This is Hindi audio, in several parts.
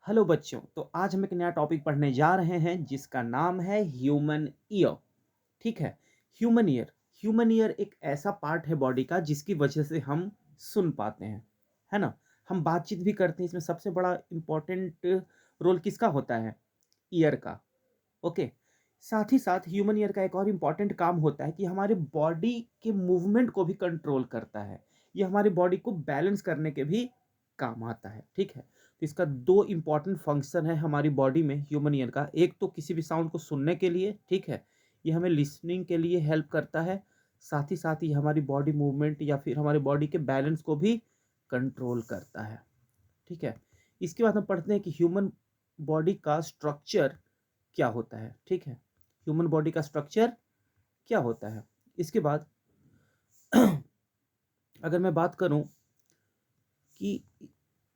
हेलो बच्चों, तो आज हम एक नया टॉपिक पढ़ने जा रहे हैं जिसका नाम है ह्यूमन ईयर। ठीक है। ह्यूमन ईयर एक ऐसा पार्ट है बॉडी का जिसकी वजह से हम सुन पाते हैं, है ना। हम बातचीत भी करते हैं, इसमें सबसे बड़ा इम्पोर्टेंट रोल किसका होता है? ईयर का। ओके। साथ ही साथ ह्यूमन ईयर का एक और इम्पॉर्टेंट काम होता है कि हमारे बॉडी के मूवमेंट को भी कंट्रोल करता है। ये हमारी बॉडी को बैलेंस करने के भी काम आता है। ठीक है। तो इसका दो इम्पॉर्टेंट फंक्शन है हमारी बॉडी में ह्यूमन ईयर का। एक तो किसी भी साउंड को सुनने के लिए, ठीक है, ये हमें लिसनिंग के लिए हेल्प करता है। साथ ही हमारी बॉडी मूवमेंट या फिर हमारी बॉडी के बैलेंस को भी कंट्रोल करता है। ठीक है। इसके बाद हम पढ़ते हैं कि ह्यूमन बॉडी का स्ट्रक्चर क्या होता है। ठीक है। ह्यूमन बॉडी का स्ट्रक्चर क्या होता है। इसके बाद अगर मैं बात करूं कि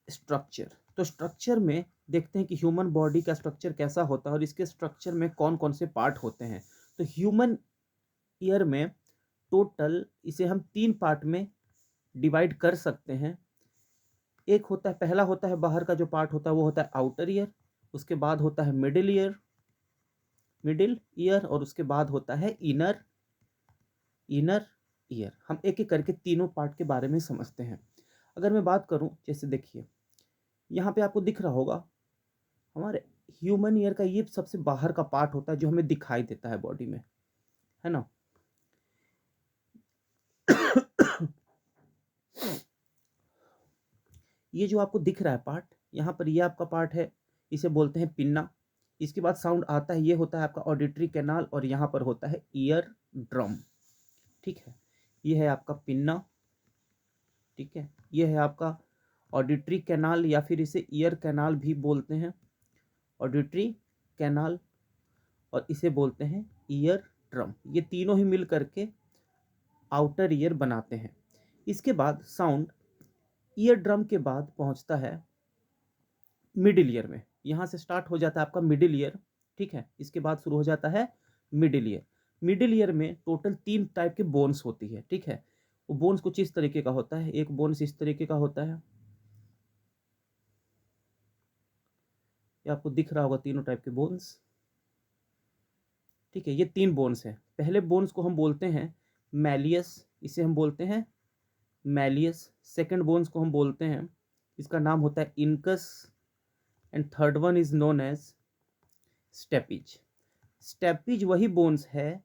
स्ट्रक्चर, तो स्ट्रक्चर में देखते हैं कि ह्यूमन बॉडी का स्ट्रक्चर कैसा होता है और इसके स्ट्रक्चर में कौन कौन से पार्ट होते हैं। तो ह्यूमन ईयर में टोटल इसे हम 3 पार्ट में डिवाइड कर सकते हैं। एक होता है, पहला होता है बाहर का जो पार्ट होता है वो होता है आउटर ईयर। उसके बाद होता है मिडिल ईयर और उसके बाद होता है इनर इनर ईयर। हम एक एक करके तीनों पार्ट के बारे में समझते हैं। अगर मैं बात करूं, जैसे देखिए यहाँ पे आपको दिख रहा होगा, हमारे ह्यूमन ईयर का ये सबसे बाहर का पार्ट होता है जो हमें दिखाई देता है बॉडी में, है ना। ये जो आपको दिख रहा है पार्ट, यहाँ पर ये आपका पार्ट है, इसे बोलते हैं पिन्ना। इसके बाद साउंड आता है, ये होता है आपका ऑडिटरी कैनाल और यहाँ पर होता है ईयर ड्रम। ठीक है। ये है आपका पिन्ना। ठीक है। ये है आपका ऑडिटरी कैनाल या फिर इसे ईयर कैनाल भी बोलते हैं। ऑडिटरी कैनाल और इसे बोलते हैं ईयर ड्रम। ये तीनों ही मिल करके आउटर ईयर बनाते हैं। इसके बाद साउंड ईयर ड्रम के बाद पहुंचता है मिडिल ईयर में। यहाँ से स्टार्ट हो जाता है आपका मिडिल ईयर। ठीक है। इसके बाद शुरू हो जाता है मिडिल ईयर। मिडिल ईयर में टोटल 3 टाइप के बोन्स होती है। ठीक है। वो बोन्स कुछ इस तरीके का होता है। एक बोन्स इस तरीके का होता है, ये आपको दिख रहा होगा तीनों टाइप के बोन्स। ठीक है। ये 3 बोन्स हैं। पहले बोन्स को हम बोलते हैं मैलियस, इसे हम बोलते हैं मैलियस। सेकंड बोन्स को हम बोलते हैं, इसका नाम होता है incus and third one is known as stapes. Stapes वही बोन्स है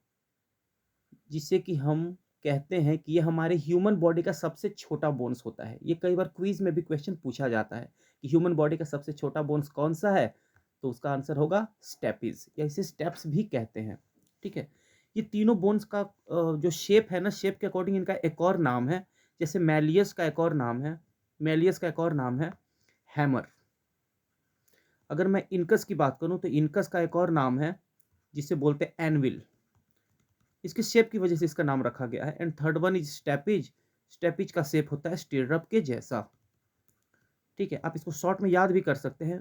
जिसे कि हम कहते हैं कि ये हमारे ह्यूमन बॉडी का सबसे छोटा बोन्स होता है। ये कई बार क्विज में भी क्वेश्चन पूछा जाता है कि ह्यूमन बॉडी का सबसे छोटा बोन्स कौन सा है, तो उसका आंसर होगा स्टेपिज या इसे स्टेप्स भी कहते हैं। ठीक है। ये तीनों बोन्स का जो शेप है ना, शेप के अकॉर्डिंग इनका एक और नाम है। जैसे मैलियस का एक और नाम है, मैलियस का एक और नाम है हैमर। अगर मैं इनकस की बात करूं तो इनकस का एक और नाम है जिसे बोलते हैं एनविल। इसके शेप की वजह से इसका नाम रखा गया है। And third one is stapes. Stapes का शेप होता है स्टीरअप के जैसा। ठीक है। आप इसको शॉर्ट में याद भी कर सकते हैं।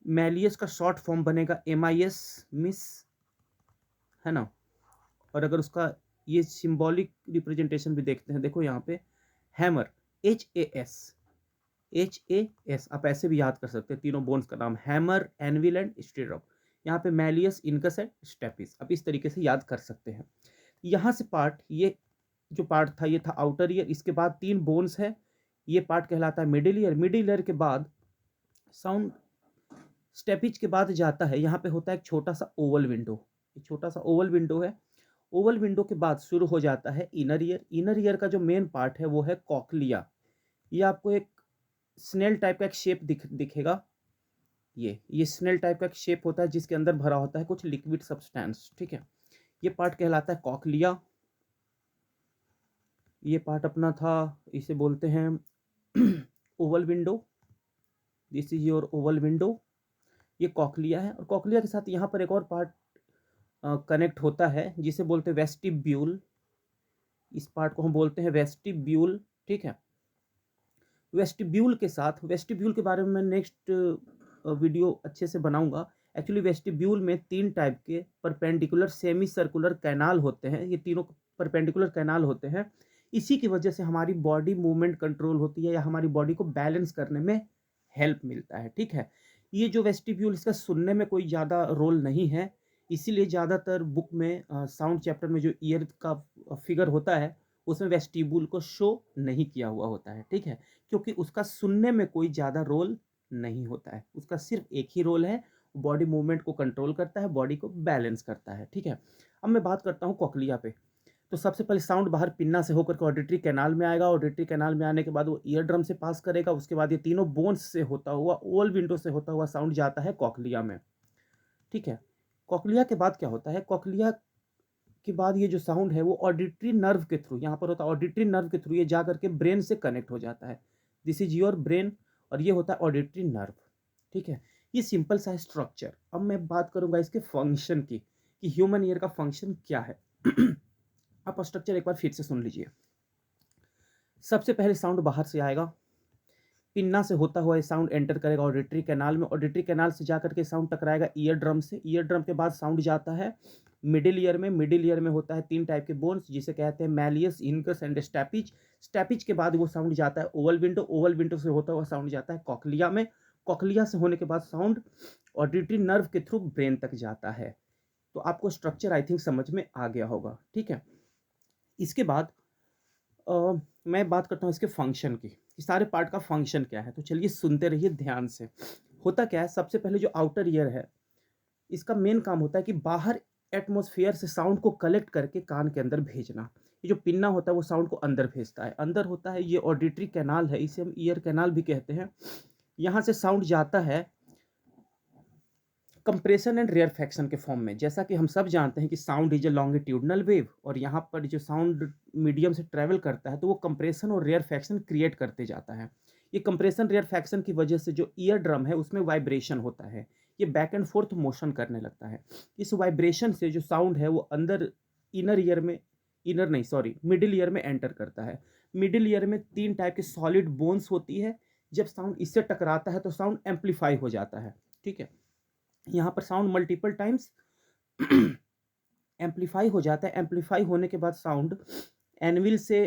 मैलियस का शॉर्ट फॉर्म बनेगा MIS, मिस, है ना। और अगर उसका ये सिंबॉलिक रिप्रेजेंटेशन भी देखते हैं, देखो यहाँ पे हैमर, HAS, HAS आप ऐसे भी याद कर सकते हैं। तीनों बोन्स का नाम हैमर, एनविल एंड स्टीरअप। यहाँ पे मैलियस, इनकस एंड स्टेपिस आप इस तरीके से याद कर सकते हैं। यहाँ से पार्ट, ये जो पार्ट था ये था आउटर ईयर। इसके बाद 3 बोन्स है, ये पार्ट कहलाता है मिडिल ईयर। मिडिल ईयर के बाद साउंड स्टेपिज के बाद जाता है, यहाँ पे होता है एक छोटा सा ओवल विंडो। एक छोटा सा ओवल विंडो है। ओवल विंडो के बाद शुरू हो जाता है इनर ईयर। इनर ईयर का जो मेन पार्ट है वो है कॉकलिया। ये आपको एक स्नेल टाइप का एक शेप दिखेगा। ये स्नेल टाइप का एक शेप होता है जिसके अंदर भरा होता है कुछ लिक्विड सब्सटेंस। ठीक है। ये पार्ट कहलाता है कॉकलिया। ये पार्ट अपना था, इसे बोलते हैं Oval window. This is your Oval window. ये कॉकलिया है और कॉकलिया के साथ यहाँ पर एक और पार्ट कनेक्ट होता है जिसे बोलते हैं वेस्टिब्यूल। इस पार्ट को हम बोलते हैं वेस्टिब्यूल। ठीक है। वेस्टिब्यूल के साथ, वेस्टिब्यूल के बारे में मैं नेक्स्ट वीडियो अच्छे से बनाऊंगा। एक्चुअली वेस्टिब्यूल में 3 टाइप के परपेंडिकुलर सेमी सर्कुलर कैनाल होते हैं। ये तीनों परपेंडिकुलर कैनाल होते हैं। इसी की वजह से हमारी बॉडी मूवमेंट कंट्रोल होती है या हमारी बॉडी को बैलेंस करने में हेल्प मिलता है। ठीक है। ये जो वेस्टिब्यूल इसका सुनने में कोई ज़्यादा रोल नहीं है, इसीलिए ज़्यादातर बुक में साउंड चैप्टर में जो ईयर का फिगर होता है, उसमें वेस्टिब्यूल को शो नहीं किया हुआ होता है, ठीक है? क्योंकि उसका सुनने में कोई ज़्यादा रोल नहीं होता है, उसका सिर्फ़ एक ही रोल है, बॉडी मूवमेंट को कंट्रोल करता है, बॉडी को बैलेंस करता है, ठीक है? अब मैं बात करता हूँ कॉक्लिया पे। तो सबसे पहले साउंड बाहर पिन्ना से होकर के ऑडिटरी कैनाल में आएगा, ऑडिटरी कैनाल में आने के बाद वो ईयर ड्रम से पास करेगा, उसके बाद ये तीनों बोन्स से होता हुआ, ओवल विंडो से होता हुआ साउंड जाता है कॉक्लिया में, ठीक है? कॉक्लिया के बाद क्या होता है, कॉक्लिया के बाद ये जो साउंड है वो ऑडिटरी नर्व के थ्रू, यहाँ पर होता है ऑडिटरी नर्व के थ्रू ये जा करके ब्रेन से कनेक्ट हो जाता है। दिस इज योर ब्रेन और ये होता है ऑडिटरी नर्व, ठीक है? ये सिंपल सा है स्ट्रक्चर। अब मैं बात करूंगा इसके फंक्शन की, कि ह्यूमन ईयर का फंक्शन क्या है। आप स्ट्रक्चर एक बार फिर से सुन लीजिए। सबसे पहले साउंड बाहर से आएगा, पिन्ना से होता हुआ ये साउंड एंटर करेगा ऑडिटरी कैनाल में, ऑडिटरी कैनाल से जाकर के साउंड टकराएगा ईयर ड्रम से, ईयर ड्रम के बाद साउंड जाता है मिडिल ईयर में, मिडिल ईयर में होता है 3 टाइप के बोन्स जिसे कहते हैं मैलियस, इनकस एंड स्टैपिज। स्टैपिज के बाद वो साउंड जाता है ओवल विंडो, ओवल विंडो से होता हुआ साउंड जाता है कॉक्लिया में, कॉक्लिया से होने के बाद साउंड ऑडिटरी नर्व के थ्रू ब्रेन तक जाता है। तो आपको स्ट्रक्चर आई थिंक समझ में आ गया होगा, ठीक है? इसके बाद मैं बात करता हूँ इसके फंक्शन की, कि सारे पार्ट का फंक्शन क्या है। तो चलिए सुनते रहिए ध्यान से। होता क्या है, सबसे पहले जो आउटर ईयर है, इसका मेन काम होता है कि बाहर एटमॉस्फेयर से साउंड को कलेक्ट करके कान के अंदर भेजना। ये जो पिन्ना होता है वो साउंड को अंदर भेजता है, अंदर होता है ये ऑडिटरी कैनाल है, इसे हम ईयर कैनाल भी कहते हैं। यहाँ से साउंड जाता है कंप्रेशन एंड रेयरफैक्शन के फॉर्म में। जैसा कि हम सब जानते हैं कि sound is a longitudinal wave, और यहाँ पर जो साउंड मीडियम से ट्रेवल करता है तो वो कंप्रेशन और रेयरफैक्शन क्रिएट करते जाता है। ये कंप्रेशन रेयरफैक्शन की वजह से जो ईयर ड्रम है उसमें वाइब्रेशन होता है, ये बैक एंड फोर्थ मोशन करने लगता है। इस वाइब्रेशन से जो साउंड है वो अंदर इनर ईयर में, इनर नहीं सॉरी मिडिल ईयर में एंटर करता है। मिडिल ईयर में 3 टाइप के सॉलिड बोन्स होती है, जब साउंड इससे टकराता है तो साउंड एम्पलीफाई हो जाता है, ठीक है? यहाँ पर साउंड मल्टीपल टाइम्स एम्पलीफाई हो जाता है। एम्पलीफाई होने के बाद साउंड एनविल से,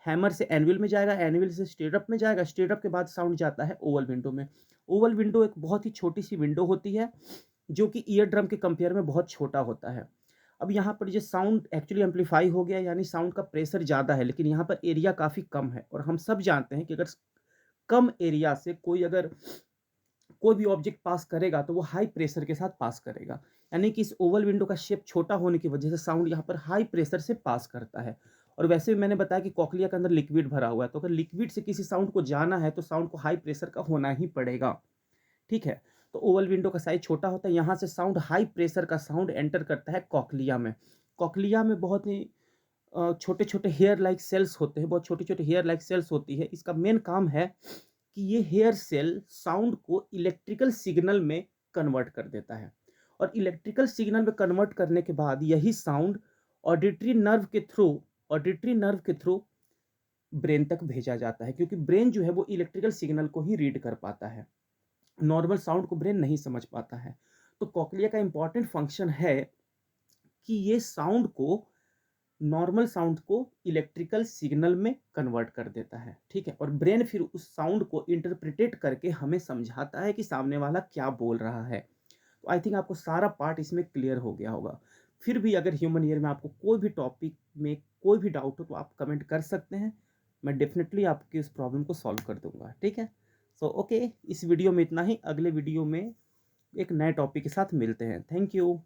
हैमर से एनविल में जाएगा, एनविल से स्टेरअप में जाएगा, स्टेरअप के बाद साउंड जाता है ओवल विंडो में। ओवल विंडो एक बहुत ही छोटी सी विंडो होती है जो कि ईयर ड्रम के कंपेयर में बहुत छोटा होता है। अब यहाँ पर जो साउंड एक्चुअली एम्पलीफाई हो गया, यानी साउंड का प्रेशर ज़्यादा है, लेकिन यहाँ पर एरिया काफ़ी कम है, और हम सब जानते हैं कि अगर कम एरिया से कोई भी ऑब्जेक्ट पास करेगा तो वो हाई प्रेशर के साथ पास करेगा। यानी कि इस ओवल विंडो का शेप छोटा होने की वजह से साउंड यहाँ पर हाई प्रेशर से पास करता है। और वैसे भी मैंने बताया कि कॉक्लिया के अंदर लिक्विड भरा हुआ है, तो अगर लिक्विड से किसी साउंड को जाना है तो साउंड को हाई प्रेशर का होना ही पड़ेगा, ठीक है? तो ओवल विंडो का साइज छोटा होता है, यहाँ से साउंड हाई प्रेशर का साउंड एंटर करता है कॉक्लिया में। कॉक्लिया में बहुत ही छोटे छोटे हेयर लाइक सेल्स होते हैं, बहुत छोटी छोटी हेयर लाइक सेल्स होती है। इसका मेन काम है कि ये हेयर सेल साउंड को इलेक्ट्रिकल सिग्नल में कन्वर्ट कर देता है, और इलेक्ट्रिकल सिग्नल में कन्वर्ट करने के बाद यही साउंड ऑडिटरी नर्व के थ्रू, ऑडिटरी नर्व के थ्रू ब्रेन तक भेजा जाता है, क्योंकि ब्रेन जो है वो इलेक्ट्रिकल सिग्नल को ही रीड कर पाता है, नॉर्मल साउंड को ब्रेन नहीं समझ पाता है। तो कॉक्लिया का इंपॉर्टेंट फंक्शन है कि ये साउंड को, नॉर्मल साउंड को इलेक्ट्रिकल सिग्नल में कन्वर्ट कर देता है, ठीक है? और ब्रेन फिर उस साउंड को इंटरप्रिटेट करके हमें समझाता है कि सामने वाला क्या बोल रहा है। तो आई थिंक आपको सारा पार्ट इसमें क्लियर हो गया होगा। फिर भी अगर ह्यूमन ईयर में आपको कोई भी टॉपिक में कोई भी डाउट हो तो आप कमेंट कर सकते हैं, मैं डेफिनेटली आपकी उस प्रॉब्लम को सॉल्व कर दूंगा, ठीक है? सो ओके, इस वीडियो में इतना ही। अगले वीडियो में एक नए टॉपिक के साथ मिलते हैं। Thank you.